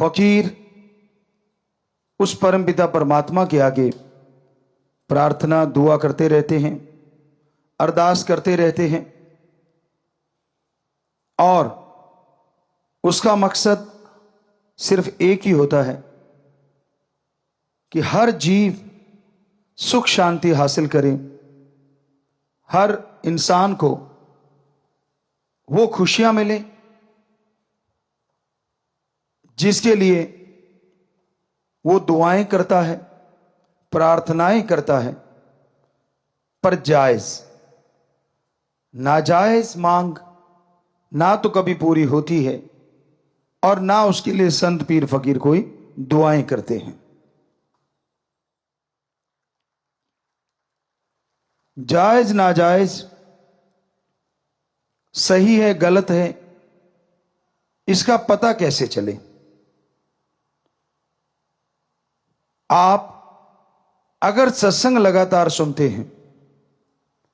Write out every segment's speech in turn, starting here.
फकीर उस परमपिता परमात्मा के आगे प्रार्थना दुआ करते रहते हैं, अरदास करते रहते हैं, और उसका मकसद सिर्फ एक ही होता है कि हर जीव सुख शांति हासिल करे, हर इंसान को वो खुशियां मिले जिसके लिए वो दुआएं करता है, प्रार्थनाएं करता है। पर जायज नाजायज मांग ना तो कभी पूरी होती है और ना उसके लिए संत पीर फकीर कोई दुआएं करते हैं। जायज नाजायज, सही है गलत है, इसका पता कैसे चले? आप अगर सत्संग लगातार सुनते हैं,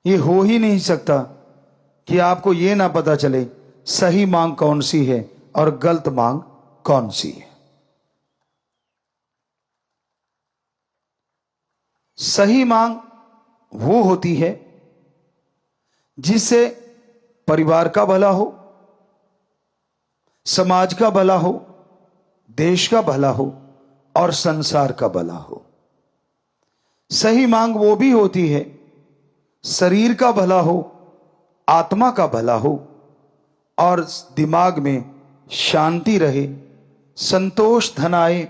ये हो ही नहीं सकता कि आपको यह ना पता चले सही मांग कौन सी है और गलत मांग कौन सी है। सही मांग वो होती है जिससे परिवार का भला हो, समाज का भला हो, देश का भला हो और संसार का भला हो। सही मांग वो भी होती है शरीर का भला हो, आत्मा का भला हो और दिमाग में शांति रहे, संतोष धन आए,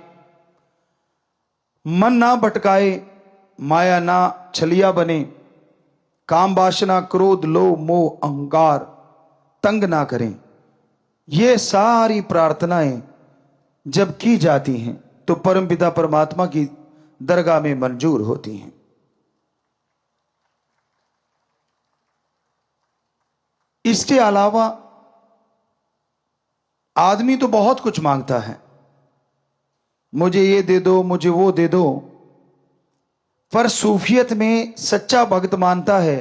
मन ना भटकाए, माया ना छलिया बने, काम वासना क्रोध लोभ मोह अहंकार तंग ना करें। ये सारी प्रार्थनाएं जब की जाती हैं तो परमपिता परमात्मा की दरगाह में मंजूर होती हैं। इसके अलावा आदमी तो बहुत कुछ मांगता है, मुझे ये दे दो, मुझे वो दे दो, पर सूफियत में सच्चा भक्त मानता है,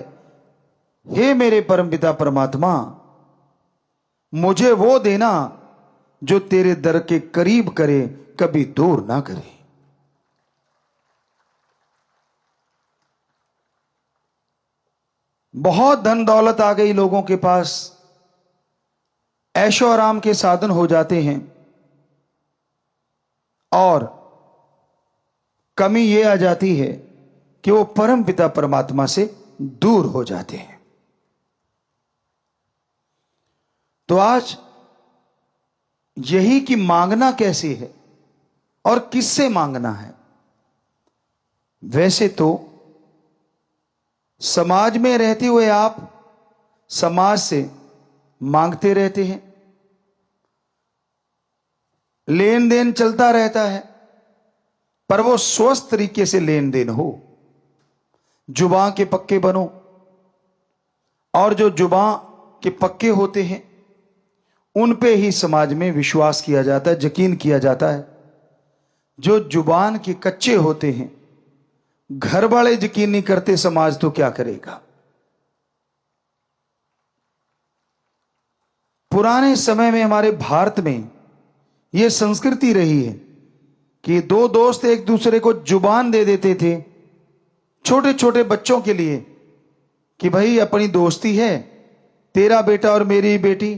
हे मेरे परमपिता परमात्मा, मुझे वो देना जो तेरे दर के करीब करे, कभी दूर ना करे। बहुत धन दौलत आ गई लोगों के पास, ऐशो आराम के साधन हो जाते हैं, और कमी यह आ जाती है कि वो परम पिता परमात्मा से दूर हो जाते हैं। तो आज यही कि मांगना कैसे है और किससे मांगना है। वैसे तो समाज में रहते हुए आप समाज से मांगते रहते हैं, लेन देन चलता रहता है, पर वो स्वस्थ तरीके से लेन देन हो। जुबान के पक्के बनो, और जो जुबान के पक्के होते हैं उन पे ही समाज में विश्वास किया जाता है, यकीन किया जाता है। जो जुबान के कच्चे होते हैं, घर वाले यकीन नहीं करते, समाज तो क्या करेगा। पुराने समय में हमारे भारत में यह संस्कृति रही है कि दो दोस्त एक दूसरे को जुबान दे देते थे छोटे छोटे बच्चों के लिए कि भाई अपनी दोस्ती है, तेरा बेटा और मेरी बेटी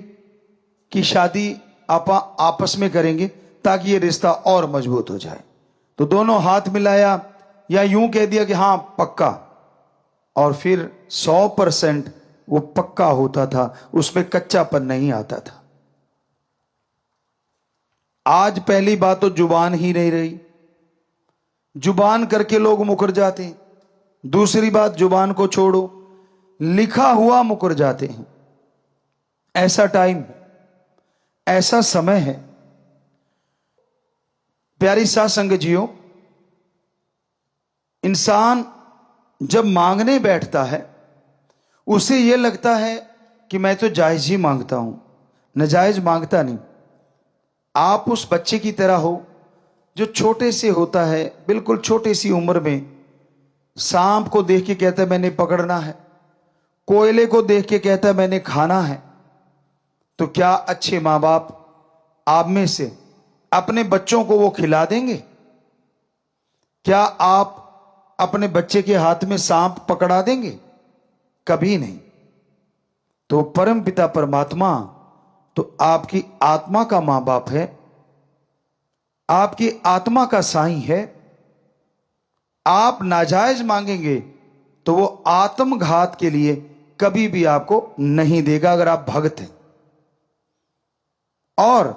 की शादी आपस में करेंगे ताकि ये रिश्ता और मजबूत हो जाए। तो दोनों हाथ मिलाया या यूं कह दिया कि हां पक्का, और फिर 100% वो पक्का होता था, उसमें कच्चापन नहीं आता था। आज पहली बात तो जुबान ही नहीं रही, जुबान करके लोग मुकर जाते हैं। दूसरी बात, जुबान को छोड़ो, लिखा हुआ मुकर जाते हैं। ऐसा टाइम है, ऐसा समय है। प्यारी साध संगत जियो, इंसान जब मांगने बैठता है उसे यह लगता है कि मैं तो जायज ही मांगता हूं, नाजायज मांगता नहीं। आप उस बच्चे की तरह हो जो छोटे से होता है, बिल्कुल छोटी सी उम्र में सांप को देख के कहता है मैंने पकड़ना है, कोयले को देख के कहता है मैंने खाना है। तो क्या अच्छे मां बाप आप में से अपने बच्चों को वो खिला देंगे? क्या आप अपने बच्चे के हाथ में सांप पकड़ा देंगे? कभी नहीं। तो परम पिता परमात्मा तो आपकी आत्मा का मां बाप है, आपकी आत्मा का साईं है। आप नाजायज मांगेंगे तो वो आत्मघात के लिए कभी भी आपको नहीं देगा, अगर आप भक्त हैं। और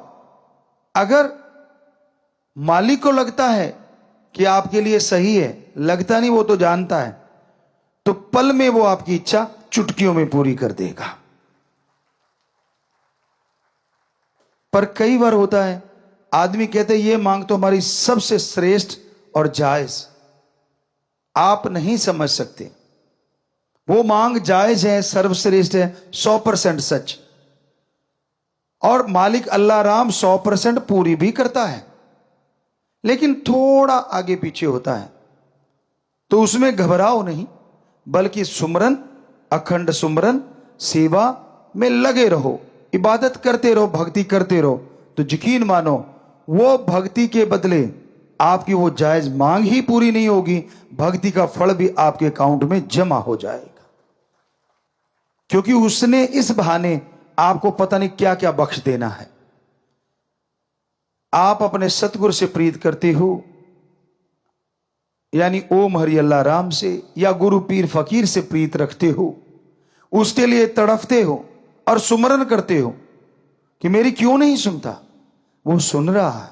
अगर मालिक को लगता है कि आपके लिए सही है, लगता नहीं, वो तो जानता है, तो पल में वो आपकी इच्छा चुटकियों में पूरी कर देगा। पर कई बार होता है, आदमी कहते ये मांग तो हमारी सबसे श्रेष्ठ और जायज। आप नहीं समझ सकते, वो मांग जायज है, सर्वश्रेष्ठ है, 100% सच। और मालिक अल्लाह राम 100% पूरी भी करता है, लेकिन थोड़ा आगे पीछे होता है। तो उसमें घबराओ नहीं, बल्कि सुमरन, अखंड सुमरन सेवा में लगे रहो, इबादत करते रहो, भक्ति करते रहो। तो यकीन मानो वो भक्ति के बदले आपकी वो जायज मांग ही पूरी नहीं होगी, भक्ति का फल भी आपके अकाउंट में जमा हो जाएगा। क्योंकि उसने इस बहाने आपको पता नहीं क्या क्या बख्श देना है। आप अपने सतगुरु से प्रीत करते हो, यानी ओम हरि अल्लाह राम से, या गुरु पीर फकीर से प्रीत रखते हो, उसके लिए तड़फते हो और सुमरन करते हो कि मेरी क्यों नहीं सुनता। वो सुन रहा है,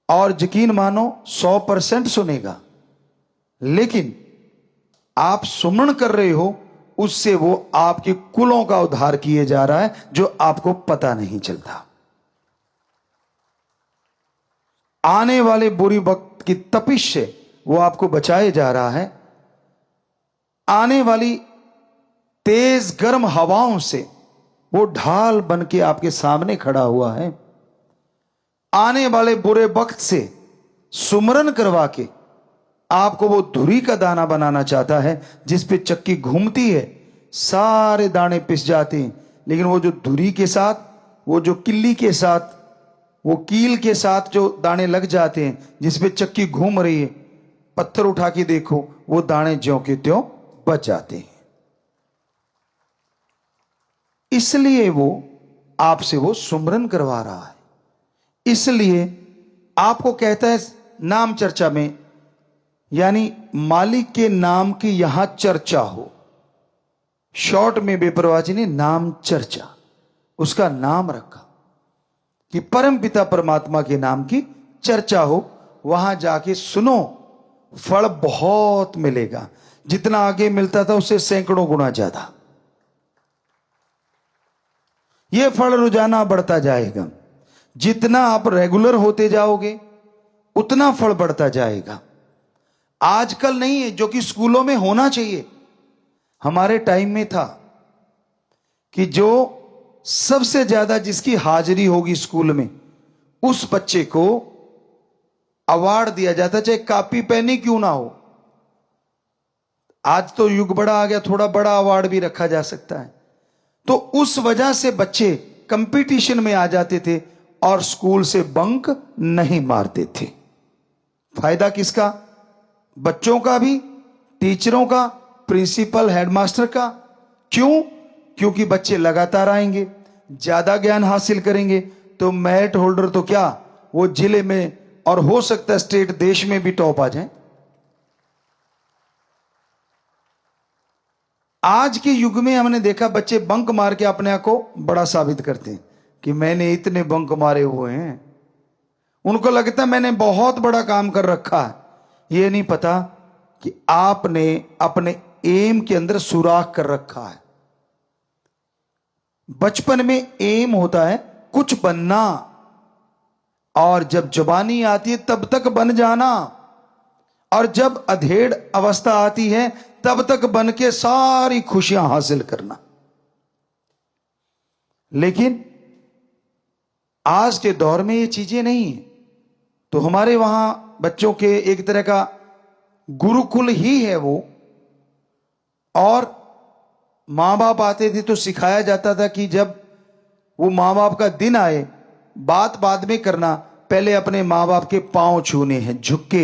और यकीन मानो 100% सुनेगा। लेकिन आप सुमन कर रहे हो, उससे वो आपके कुलों का उद्धार किए जा रहा है, जो आपको पता नहीं चलता। आने वाले बुरी वक्त की तपिश से वो आपको बचाए जा रहा है। आने वाली तेज गर्म हवाओं से वो ढाल बन के आपके सामने खड़ा हुआ है। आने वाले बुरे वक्त से सुमरन करवा के आपको वो धुरी का दाना बनाना चाहता है, जिस पे चक्की घूमती है, सारे दाने पिस जाते हैं, लेकिन वो जो धुरी के साथ, वो जो किल्ली के साथ, वो कील के साथ जो दाने लग जाते हैं, जिस पे चक्की घूम रही है, पत्थर उठा के देखो, वो दाने ज्यों के त्यों बच जाते हैं। इसलिए वो आपसे वो सुमरन करवा रहा है। इसलिए आपको कहता है नाम चर्चा में, यानी मालिक के नाम की यहां चर्चा हो। शॉर्ट में बेपरवाह जी ने नाम चर्चा, उसका नाम रखा कि परम पिता परमात्मा के नाम की चर्चा हो। वहां जाके सुनो, फल बहुत मिलेगा। जितना आगे मिलता था उससे सैकड़ों गुना ज्यादा यह फल रोजाना बढ़ता जाएगा। जितना आप रेगुलर होते जाओगे, उतना फल बढ़ता जाएगा। आजकल नहीं है जो कि स्कूलों में होना चाहिए। हमारे टाइम में था कि जो सबसे ज्यादा जिसकी हाजिरी होगी स्कूल में, उस बच्चे को अवार्ड दिया जाता, चाहे कॉपी पेन ही क्यों ना हो। आज तो युग बड़ा आ गया, थोड़ा बड़ा अवार्ड भी रखा जा सकता है। तो उस वजह से बच्चे कंपटीशन में आ जाते थे और स्कूल से बंक नहीं मारते थे। फायदा किसका? बच्चों का भी, टीचरों का, प्रिंसिपल, हेडमास्टर का। क्यों? क्योंकि बच्चे लगातार आएंगे, ज्यादा ज्ञान हासिल करेंगे, तो मेरिट होल्डर तो क्या, वो जिले में और हो सकता है स्टेट, देश में भी टॉप आ जाए। आज के युग में हमने देखा बच्चे बंक मार के अपने आप को बड़ा साबित करते हैं कि मैंने इतने बंक मारे हुए हैं। उनको लगता है मैंने बहुत बड़ा काम कर रखा है। ये नहीं पता कि आपने अपने एम के अंदर सुराख कर रखा है। बचपन में एम होता है कुछ बनना, और जब जवानी आती है तब तक बन जाना, और जब अधेड़ अवस्था आती है तब तक बन के सारी खुशियां हासिल करना। लेकिन आज के दौर में ये चीजें नहीं है। तो हमारे वहां बच्चों के एक तरह का गुरुकुल ही है वो, और मां बाप आते थे तो सिखाया जाता था कि जब वो मां बाप का दिन आए, बात बाद में करना, पहले अपने मां बाप के पांव छूने हैं झुक के।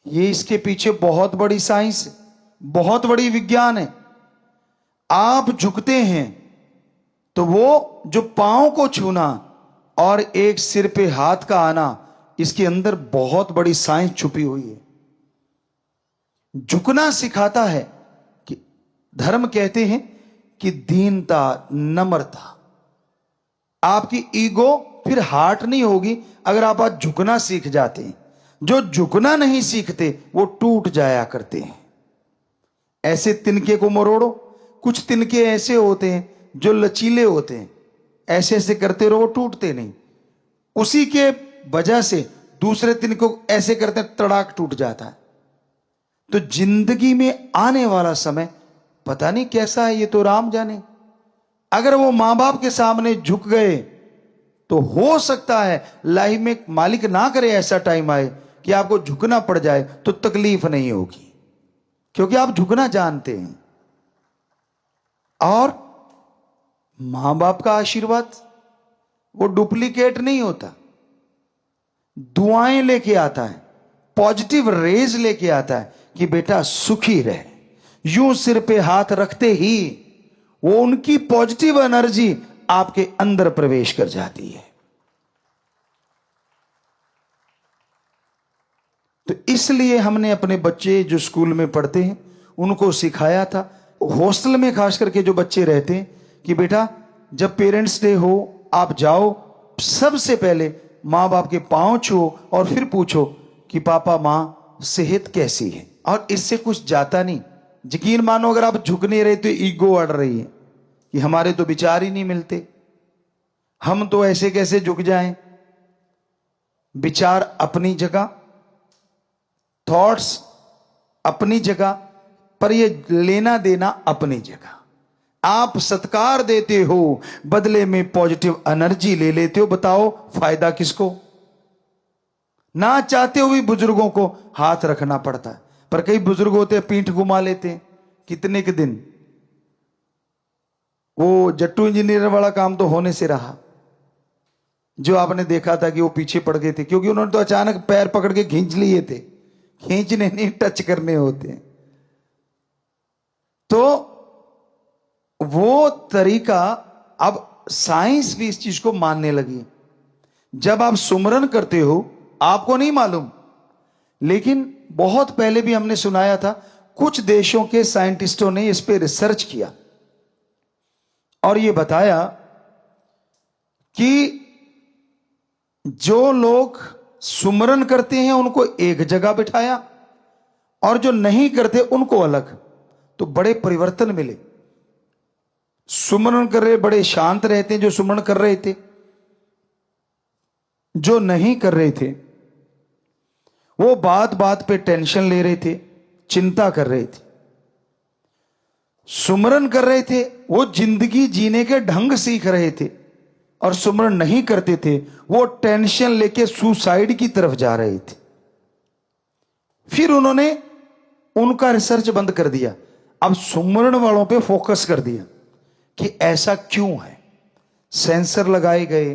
ये इसके पीछे बहुत बड़ी साइंस है, बहुत बड़ी विज्ञान है। आप झुकते हैं तो वो जो पांव को छूना और एक सिर पे हाथ का आना, इसके अंदर बहुत बड़ी साइंस छुपी हुई है। झुकना सिखाता है कि धर्म कहते हैं कि दीनता, नम्रता। आपकी ईगो फिर हार्ट नहीं होगी अगर आप आज झुकना सीख जाते हैं। जो झुकना नहीं सीखते वो टूट जाया करते हैं। ऐसे तिनके को मरोड़ो। कुछ तिनके ऐसे होते हैं जो लचीले होते हैं, ऐसे ऐसे करते रहो, टूटते नहीं। उसी के वजह से दूसरे तिनके को ऐसे करते हैं, तड़ाक टूट जाता है। तो जिंदगी में आने वाला समय पता नहीं कैसा है, ये तो राम जाने। अगर वो मां बाप के सामने झुक गए तो हो सकता है लाइफ में मालिक ना करे ऐसा टाइम आए कि आपको झुकना पड़ जाए, तो तकलीफ नहीं होगी क्योंकि आप झुकना जानते हैं। और मां बाप का आशीर्वाद वो डुप्लीकेट नहीं होता, दुआएं लेके आता है, पॉजिटिव रेज लेके आता है कि बेटा सुखी रहे। यूं सिर पे हाथ रखते ही वो उनकी पॉजिटिव एनर्जी आपके अंदर प्रवेश कर जाती है। तो इसलिए हमने अपने बच्चे जो स्कूल में पढ़ते हैं उनको सिखाया था, हॉस्टल में खास करके जो बच्चे रहते हैं, कि बेटा जब पेरेंट्स डे हो आप जाओ, सबसे पहले मां बाप के पांव छुओ और फिर पूछो कि पापा मां सेहत कैसी है। और इससे कुछ जाता नहीं। यकीन मानो अगर आप झुक नहीं रहे तो ईगो अड़ रही है कि हमारे तो विचार ही नहीं मिलते, हम तो ऐसे कैसे झुक जाएं। विचार अपनी जगह, थॉट्स अपनी जगह, पर ये लेना देना अपनी जगह। आप सत्कार देते हो, बदले में पॉजिटिव एनर्जी ले लेते हो। बताओ फायदा किसको। ना चाहते हुए बुजुर्गों को हाथ रखना पड़ता है, पर कई बुजुर्ग होते हैं पीठ घुमा लेते हैं कितने के दिन। वो जट्टू इंजीनियर वाला काम तो होने से रहा, जो आपने देखा था कि वो पीछे पड़ गए थे क्योंकि उन्होंने तो अचानक पैर पकड़ के खींच लिए थे। खींचने नहीं, टच करने होते हैं। तो वो तरीका, अब साइंस भी इस चीज को मानने लगी। जब आप सुमरन करते हो आपको नहीं मालूम, लेकिन बहुत पहले भी हमने सुनाया था, कुछ देशों के साइंटिस्टों ने इस पे रिसर्च किया और ये बताया कि जो लोग सुमरन करते हैं उनको एक जगह बिठाया और जो नहीं करते उनको अलग। तो बड़े परिवर्तन मिले। सुमरन कर रहे बड़े शांत रहते हैं जो सुमरन कर रहे थे, जो नहीं कर रहे थे वो बात बात पे टेंशन ले रहे थे, चिंता कर रहे थे। सुमरन कर रहे थे वो जिंदगी जीने के ढंग सीख रहे थे, और सुमरन नहीं करते थे वो टेंशन लेके सुसाइड की तरफ जा रहे थे। फिर उन्होंने उनका रिसर्च बंद कर दिया, अब सुमरन वालों पे फोकस कर दिया कि ऐसा क्यों है। सेंसर लगाए गए,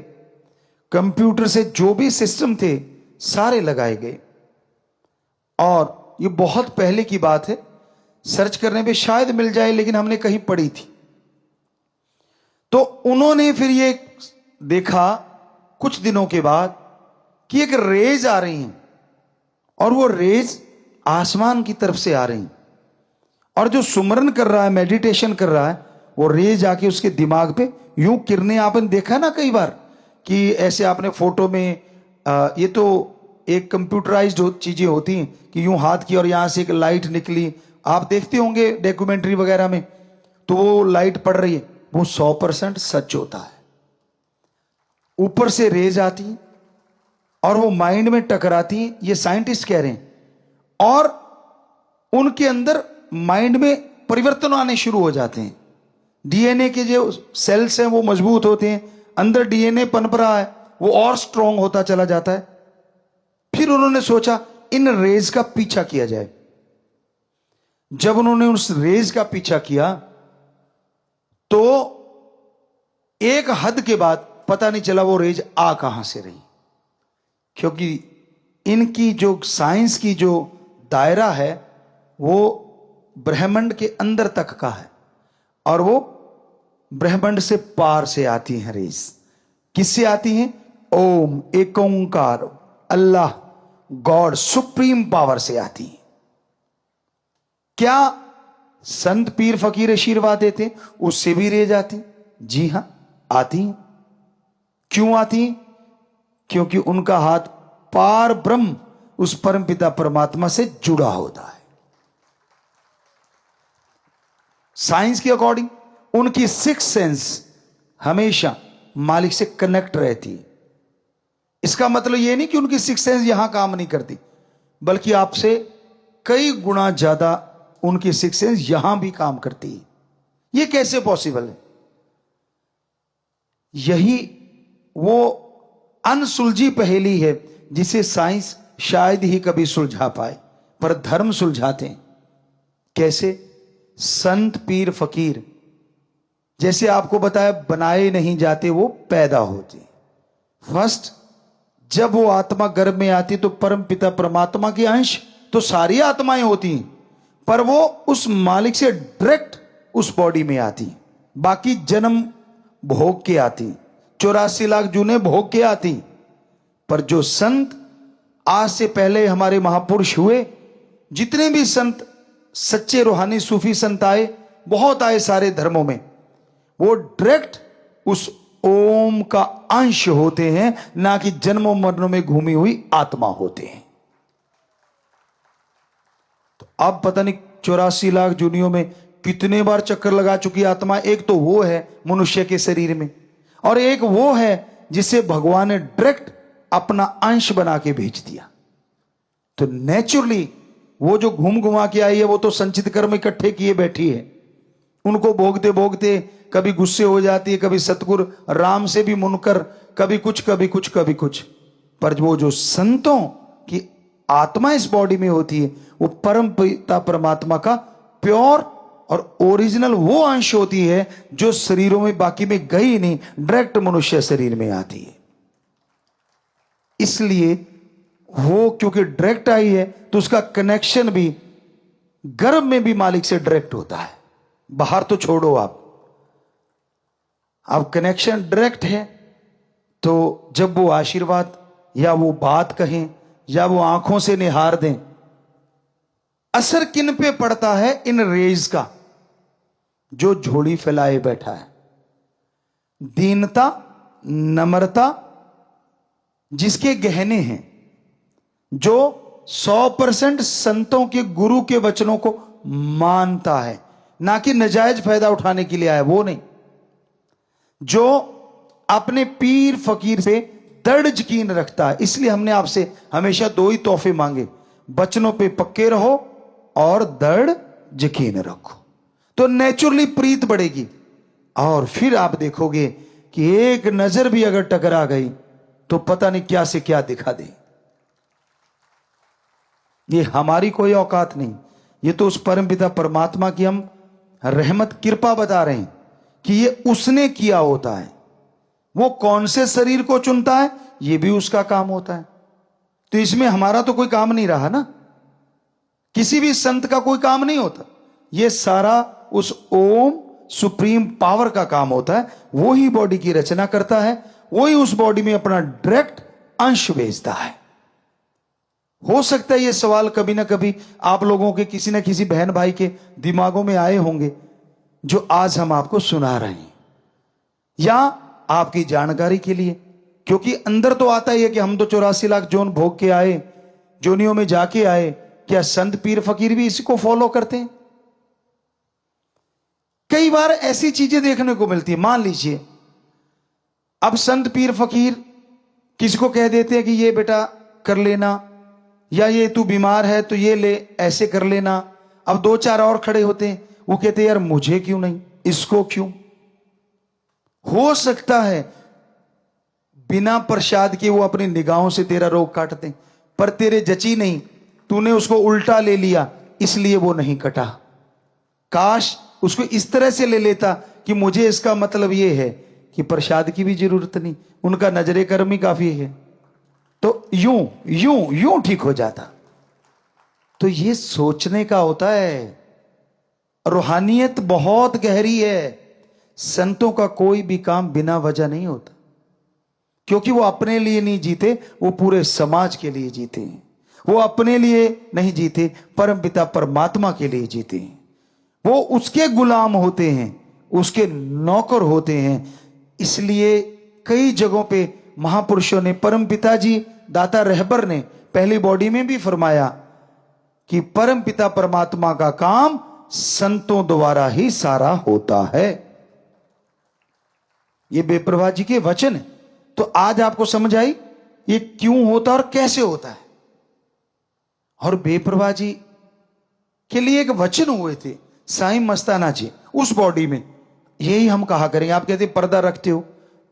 कंप्यूटर से जो भी सिस्टम थे सारे लगाए गए, और ये बहुत पहले की बात है, सर्च करने पे शायद मिल जाए, लेकिन हमने कहीं पढ़ी थी। तो उन्होंने फिर ये देखा कुछ दिनों के बाद कि एक रेज आ रही हैं, और वो रेज आसमान की तरफ से आ रही हैं, और जो सुमरन कर रहा है, मेडिटेशन कर रहा है, वो रेज आके उसके दिमाग पे यूं किरणें, आपने देखा ना कई बार कि ऐसे आपने फोटो में ये तो एक कंप्यूटराइज्ड चीजें होती हैं कि यूं हाथ की और यहां से एक लाइट निकली, आप देखते होंगे डॉक्यूमेंट्री वगैरह में, तो वो लाइट पड़ रही है, वो 100% सच होता है। ऊपर से रेज आती है और वो माइंड में टकराती है, ये साइंटिस्ट कह रहे हैं, और उनके अंदर माइंड में परिवर्तन आने शुरू हो जाते हैं। डीएनए के जो सेल्स हैं वो मजबूत होते हैं, अंदर डीएनए पनप रहा है, वो और स्ट्रांग होता चला जाता है। फिर उन्होंने सोचा इन रेज का पीछा किया जाए। जब उन्होंने उस रेज का पीछा किया तो एक हद के बाद पता नहीं चला वो रेज आ कहां से रही, क्योंकि इनकी जो साइंस की जो दायरा है वो ब्रह्मांड के अंदर तक का है, और वो ब्रह्मांड से पार से आती हैं रेज। किससे आती हैं? ओम, एक ओंकार, अल्लाह, गॉड, सुप्रीम पावर से आती है। क्या संत पीर फकीर आशीर्वाद देते उससे भी रेज आती? जी हां, आती हैं। क्यों आती हैं? क्योंकि उनका हाथ पार ब्रह्म उस परमपिता परमात्मा से जुड़ा होता है। साइंस के अकॉर्डिंग उनकी सिक्स सेंस हमेशा मालिक से कनेक्ट रहती है। इसका मतलब यह नहीं कि उनकी सिक्स सेंस यहां काम नहीं करती, बल्कि आपसे कई गुना ज्यादा उनकी सिक्स सेंस यहां भी काम करती है। यह कैसे पॉसिबल है? यही वो अनसुलझी पहेली है जिसे साइंस शायद ही कभी सुलझा पाए, पर धर्म सुलझाते हैं। कैसे? संत पीर फकीर जैसे आपको बताया बनाए नहीं जाते, वो पैदा होते। फर्स्ट जब वो आत्मा गर्भ में आती तो परम पिता परमात्मा के अंश तो सारी आत्माएं होती हैं, पर वो उस मालिक से डायरेक्ट उस बॉडी में आती। बाकी जन्म भोग के आती, 84 लाख जूने भोग के आती। पर जो संत आज से पहले हमारे महापुरुष हुए, जितने भी संत सच्चे रूहानी सूफी संत आए, बहुत आए सारे धर्मों में, वो डायरेक्ट उस ओम का अंश होते हैं, ना कि जन्मों मरणों में घूमी हुई आत्मा होते हैं। तो अब पता नहीं 84 लाख जूनियों में कितने बार चक्कर लगा चुकी आत्मा। एक तो वो है मनुष्य के शरीर में, और एक वो है जिसे भगवान ने डायरेक्ट अपना अंश बना के भेज दिया। तो नेचुरली वो जो घूम घुमा के आई है, वो तो संचित कर्म इकट्ठे किए बैठी है। उनको भोगते भोगते कभी गुस्से हो जाती है, कभी सतगुरु राम से भी मुनकर, कभी कुछ कभी कुछ कभी कुछ। पर वो जो संतों की आत्मा इस बॉडी में होती है, वो परम पिता परमात्मा का प्योर और ओरिजिनल वो अंश होती है जो शरीरों में बाकी में गई नहीं, डायरेक्ट मनुष्य शरीर में आती है। इसलिए वो क्योंकि डायरेक्ट आई है तो उसका कनेक्शन भी गर्भ में भी मालिक से डायरेक्ट होता है। बाहर तो छोड़ो, आप कनेक्शन डायरेक्ट है। तो जब वो आशीर्वाद या वो बात कहें या वो आंखों से निहार दें, असर किन पे पड़ता है? इन रेज का। जो झोली फैलाए बैठा है, दीनता, नम्रता जिसके गहने हैं, जो 100% संतों के गुरु के वचनों को मानता है, ना कि नजायज फायदा उठाने के लिए आया, वो नहीं। जो अपने पीर फकीर से दृढ़ यकीन रखता है। इसलिए हमने आपसे हमेशा दो ही तोहफे मांगे, वचनों पे पक्के रहो और दृढ़ यकीन रखो, तो नेचुरली प्रीत बढ़ेगी। और फिर आप देखोगे कि एक नजर भी अगर टकरा गई तो पता नहीं क्या से क्या दिखा दे। ये हमारी कोई औकात नहीं, ये तो उस परमपिता परमात्मा की हम रहमत कृपा बता रहे हैं कि ये उसने किया होता है। वो कौन से शरीर को चुनता है, ये भी उसका काम होता है। तो इसमें हमारा तो कोई काम नहीं रहा ना, किसी भी संत का कोई काम नहीं होता। ये सारा उस ओम सुप्रीम पावर का काम होता है। वो ही बॉडी की रचना करता है, वो ही उस बॉडी में अपना डायरेक्ट अंश भेजता है। हो सकता है ये सवाल कभी ना कभी आप लोगों के किसी ना किसी बहन भाई के दिमागों में आए होंगे, जो आज हम आपको सुना रहे हैं, या आपकी जानकारी के लिए। क्योंकि अंदर तो आता ही है कि हम तो 84 लाख जोन भोग के आए, जोनियों में जाके आए। क्या संत पीर फकीर भी इसी को फॉलो करते हैं? कई बार ऐसी चीजें देखने को मिलती है। मान लीजिए अब संत पीर फकीर किसी को कह देते हैं कि ये बेटा कर लेना, या ये तू बीमार है तो ये ले, ऐसे कर लेना। अब दो चार और खड़े होते हैं, वो कहते हैं यार मुझे क्यों नहीं, इसको क्यों। हो सकता है बिना प्रसाद के वो अपनी निगाहों से तेरा रोग काटते, पर तेरे जची नहीं, तूने उसको उल्टा ले लिया इसलिए वो नहीं कटा। काश उसको इस तरह से ले लेता कि मुझे इसका मतलब ये है कि प्रसाद की भी जरूरत नहीं, उनका नजरे कर्म ही काफी है, तो यूं यूं यूं ठीक हो जाता। तो ये सोचने का होता है। रूहानियत बहुत गहरी है। संतों का कोई भी काम बिना वजह नहीं होता, क्योंकि वो अपने लिए नहीं जीते, वो पूरे समाज के लिए जीते हैं। वो अपने लिए नहीं जीते, परमपिता परमात्मा के लिए जीते हैं। वो उसके गुलाम होते हैं, उसके नौकर होते हैं। इसलिए कई जगहों पे महापुरुषों ने, परमपिता जी दाता रहबर ने पहली बॉडी में भी फरमाया कि परमपिता परमात्मा का काम संतों द्वारा ही सारा होता है। ये बेप्रभा जी के वचन है। तो आज आपको समझ आई ये क्यों होता और कैसे होता है। और बेप्रभा जी के लिए एक वचन हुए थे साईं मस्ताना जी उस बॉडी में। यही हम कहा करेंगे। आप कहते पर्दा रखते हो,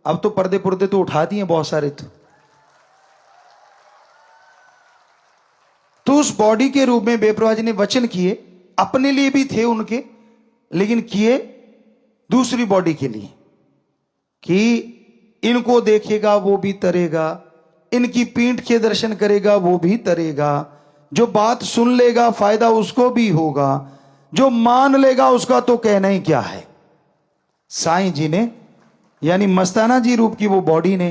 अब तो पर्दे पुर्दे तो उठा दिए बहुत सारे। तो उस बॉडी के रूप में बेप्रभा जी ने वचन किए, अपने लिए भी थे उनके, लेकिन किए दूसरी बॉडी के लिए कि इनको देखेगा वो भी तरेगा, इनकी पीठ के दर्शन करेगा वो भी तरेगा, जो बात सुन लेगा फायदा उसको भी होगा, जो मान लेगा उसका तो कहना ही क्या है। साईं जी ने यानी मस्ताना जी रूप की वो बॉडी ने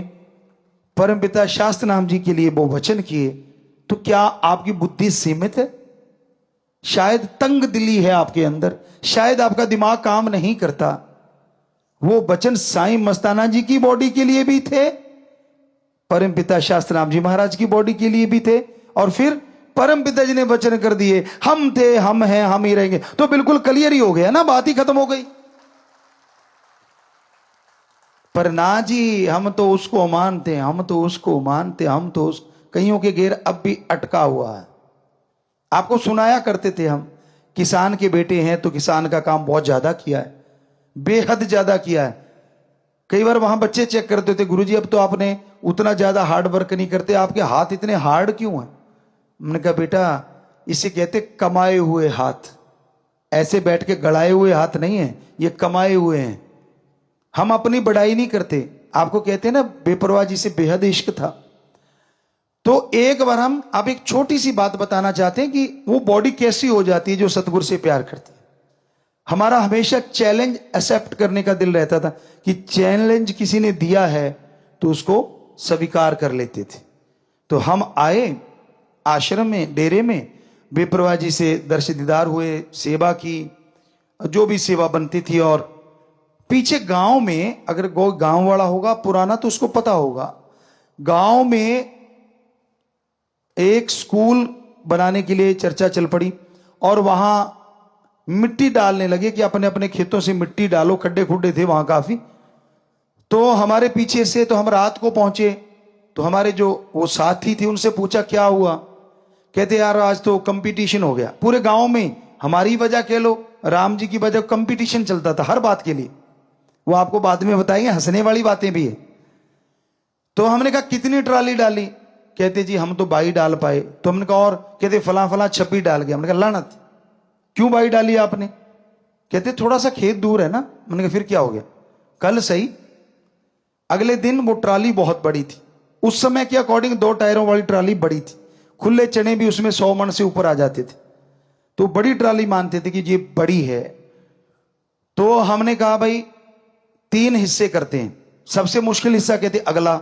परमपिता शास्त्र नाम जी के लिए वो वचन किए। तो क्या आपकी बुद्धि सीमित है? शायद तंग दिली है आपके अंदर, शायद आपका दिमाग काम नहीं करता। वो वचन साईं मस्ताना जी की बॉडी के लिए भी थे, परमपिता शास्त्र नाम जी महाराज की बॉडी के लिए भी थे, और फिर परमपिता जी ने वचन कर दिए हम थे, हम हैं, हम ही रहेंगे। तो बिल्कुल क्लियर ही हो गया ना, बात ही खत्म हो गई। पर ना जी, हम तो उसको मानते, हम तो उसको मानते, हम तो उस कईयों के घेर अब भी अटका हुआ है। आपको सुनाया करते थे हम, किसान के बेटे हैं तो किसान का काम बहुत ज्यादा किया है, बेहद ज्यादा किया है। कई बार वहां बच्चे चेक करते थे, गुरुजी अब तो आपने उतना ज्यादा हार्ड वर्क नहीं करते, आपके हाथ इतने हार्ड क्यों हैं? मैंने कहा बेटा इसे कहते कमाए हुए हाथ, ऐसे बैठ के गड़ाए हुए हाथ नहीं है, ये कमाए हुए हैं। हम अपनी बड़ाई नहीं करते। आपको कहते हैं ना बेपरवाह जी से बेहद इश्क था। तो एक बार हम आप एक छोटी सी बात बताना चाहते हैं कि वो बॉडी कैसी हो जाती है जो सतगुरु से प्यार करती है। हमारा हमेशा चैलेंज एक्सेप्ट करने का दिल रहता था कि चैलेंज किसी ने दिया है तो उसको स्वीकार कर लेते थे। तो हम आए आश्रम में, डेरे में, बेपरवाह जी से दर्श दीदार हुए, सेवा की, जो भी सेवा बनती थी। और पीछे गांव में, अगर गांव वाला होगा पुराना तो उसको पता होगा, गांव में एक स्कूल बनाने के लिए चर्चा चल पड़ी और वहां मिट्टी डालने लगे कि अपने अपने खेतों से मिट्टी डालो, खड्डे खुड्डे थे वहां काफी। तो हमारे पीछे से, तो हम रात को पहुंचे, तो हमारे जो वो साथी थे उनसे पूछा क्या हुआ। कहते यार आज तो कंपटीशन हो गया पूरे गांव में, हमारी वजह कह लो, राम जी की वजह, कंपटीशन चलता था हर बात के लिए। वो आपको बाद में बताएंगे, हंसने वाली बातें भी है। तो हमने कहा कितनी ट्राली डाली? कहते जी हम तो 22 डाल पाए। तो हमने कहा और? कहते फला फला 26 डाल गया। हमने कहा लानत, क्यों 22 डाली आपने? कहते थोड़ा सा खेत दूर है ना। मैंने कहा फिर क्या हो गया, कल सही। अगले दिन वो ट्राली बहुत बड़ी थी, उस समय के अकॉर्डिंग 2 टायरों वाली ट्राली बड़ी थी, खुले चने भी उसमें 100 मन से ऊपर आ जाते थे। तो बड़ी ट्राली मानते थे कि ये बड़ी है। तो हमने कहा भाई 3 हिस्से करते हैं। सबसे मुश्किल हिस्सा कहते अगला,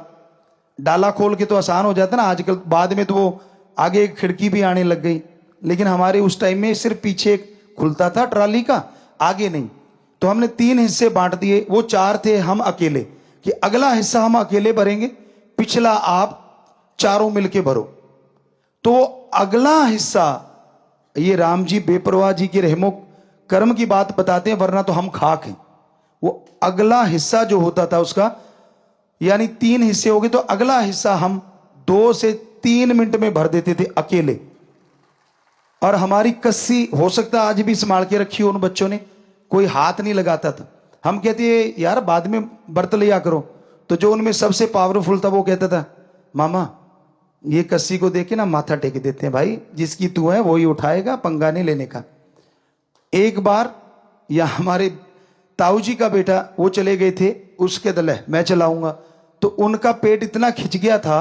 डाला खोल के तो आसान हो जाता ना आजकल, बाद में तो वो आगे एक खिड़की भी आने लग गई, लेकिन हमारे उस टाइम में सिर्फ पीछे खुलता था ट्राली का, आगे नहीं। तो हमने 3 हिस्से बांट दिए, वो 4 थे, हम अकेले, कि अगला हिस्सा हम अकेले भरेंगे, पिछला आप चारों मिलके भरो। तो अगला हिस्सा, ये राम जी बेपरवाह जी के रहमो कर्म की बात बताते हैं, वरना तो हम खाक हैं। वो अगला हिस्सा जो होता था उसका, यानी 3 हिस्से हो गए, तो अगला हिस्सा हम 2 से 3 मिनट में भर देते थे अकेले। और हमारी कस्सी हो सकता आज भी संभाल के रखी हो उन बच्चों ने, कोई हाथ नहीं लगाता था। हम कहते यार बाद में बर्त लिया करो। तो जो उनमें सबसे पावरफुल था वो कहता था मामा ये कस्सी को देख के ना माथा टेक देते हैं, भाई जिसकी तू है वो ही उठाएगा, पंगा नहीं लेने का। एक बार या हमारे ताऊ जी का बेटा वो चले गए थे उसके दल है मैं चलाऊंगा। तो उनका पेट इतना खिंच गया था,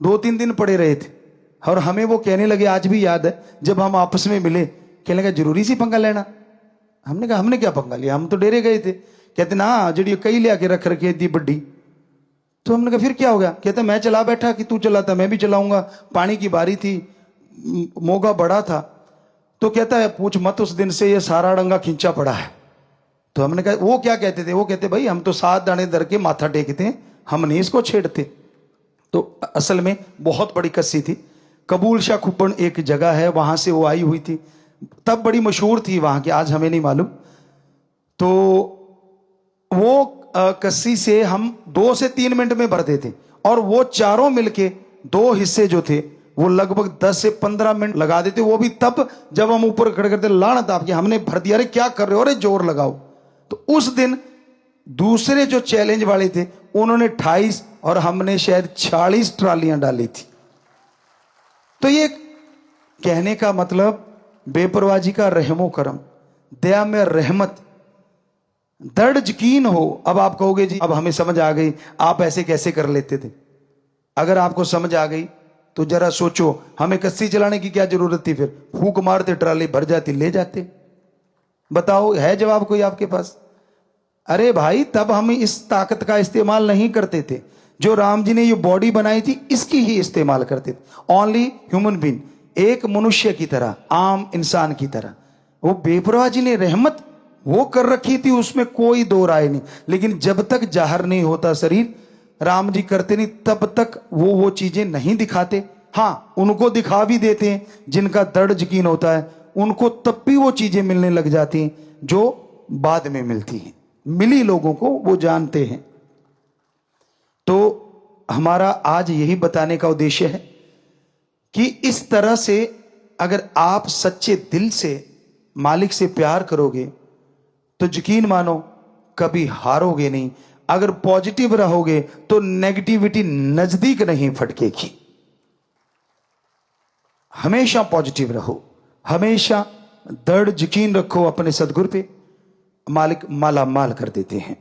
2-3 दिन पड़े रहे थे। और हमें वो कहने लगे, आज भी याद है जब हम आपस में मिले, कहने लगा जरूरी सी पंगा लेना। हमने कहा हमने क्या पंगा लिया, हम तो डेरे गए थे। कहते ना जड़ी कई ले आके रख रखी इतनी बड्डी। तो हमने कहा फिर क्या हो गया। कहते मैं चला बैठा कि तू चलाता, मैं भी चलाऊंगा। पानी की बारी थी, मोगा बड़ा था। तो कहता है पूछ मत, उस दिन से ये सारा डंगा खींचा पड़ा है। तो हमने कहा वो क्या कहते थे, वो कहते भाई हम तो 7 दाने दर के माथा टेकते हैं, हम नहीं इसको छेड़ते। तो असल में बहुत बड़ी कस्सी थी। कबूल शाह खुपन एक जगह है, वहां से वो आई हुई थी, तब बड़ी मशहूर थी वहां की, आज हमें नहीं मालूम। तो वो कस्सी से हम 2 से 3 मिनट में भरते थे, और वो चारों मिलके 2 हिस्से जो थे वो लगभग 10 से 15 मिनट लगा देते। वो भी तब जब हम ऊपर खड़े करते लानत आपके, हमने भर दिया, अरे क्या कर रहे हो, अरे जोर लगाओ। तो उस दिन दूसरे जो चैलेंज वाले थे उन्होंने 28 और हमने शायद 46 ट्रालियां डाली थी। तो ये कहने का मतलब बेपरवाजी का रहमो करम, दया में रहमत, दृढ़ यकीन हो। अब आप कहोगे जी अब हमें समझ आ गई, आप ऐसे कैसे कर लेते थे। अगर आपको समझ आ गई तो जरा सोचो, हमें कस्सी चलाने की क्या जरूरत थी, फिर फूंक मारते ट्राली भर जाती ले जाते। बताओ है जवाब कोई आपके पास। अरे भाई तब हम इस ताकत का इस्तेमाल नहीं करते थे, जो राम जी ने ये बॉडी बनाई थी इसकी ही इस्तेमाल करते थे। ओनली ह्यूमन बीइंग, एक मनुष्य की तरह, आम इंसान की तरह। वो बेपरवाह जी ने रहमत वो कर रखी थी, उसमें कोई दो राय नहीं। लेकिन जब तक जाहिर नहीं होता शरीर, राम जी करते नहीं, तब तक वो चीजें नहीं दिखाते। हाँ उनको दिखा भी देते हैं, जिनका दृढ़ यकीन होता है उनको तब भी वो चीजें मिलने लग जाती हैं जो बाद में मिलती हैं। मिली लोगों को वो जानते हैं। तो हमारा आज यही बताने का उद्देश्य है कि इस तरह से अगर आप सच्चे दिल से मालिक से प्यार करोगे तो यकीन मानो कभी हारोगे नहीं। अगर पॉजिटिव रहोगे तो नेगेटिविटी नजदीक नहीं फटकेगी। हमेशा पॉजिटिव रहो, हमेशा दृढ़ यकीन रखो अपने सदगुरु पे, मालिक माला माल कर देते हैं।